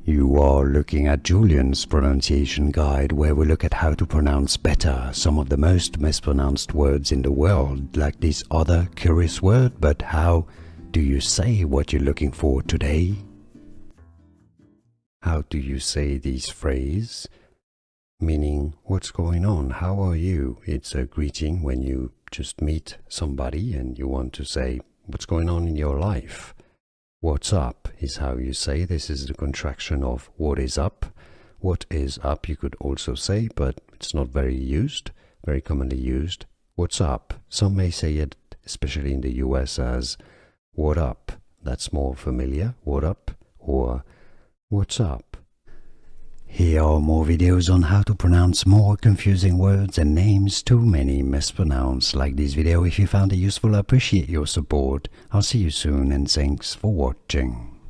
You are looking at Julian's pronunciation guide, where we look at how to pronounce better some of the most mispronounced words in the world, like this other curious word. But how do you say what you're looking for today? How do you say this phrase? Meaning, what's going on? How are you? It's a greeting when you just meet somebody and you want to say, what's going on in your life? What's up is how you say. This is the contraction of what is up. What is up you could also say, but it's not very commonly used. What's up? Some may say it, especially in the US, as what up. That's more familiar, what up, or what's up. Here are more videos on how to pronounce more confusing words and names too many mispronounced. Like this video if you found it useful. I appreciate your support. I'll see you soon and thanks for watching.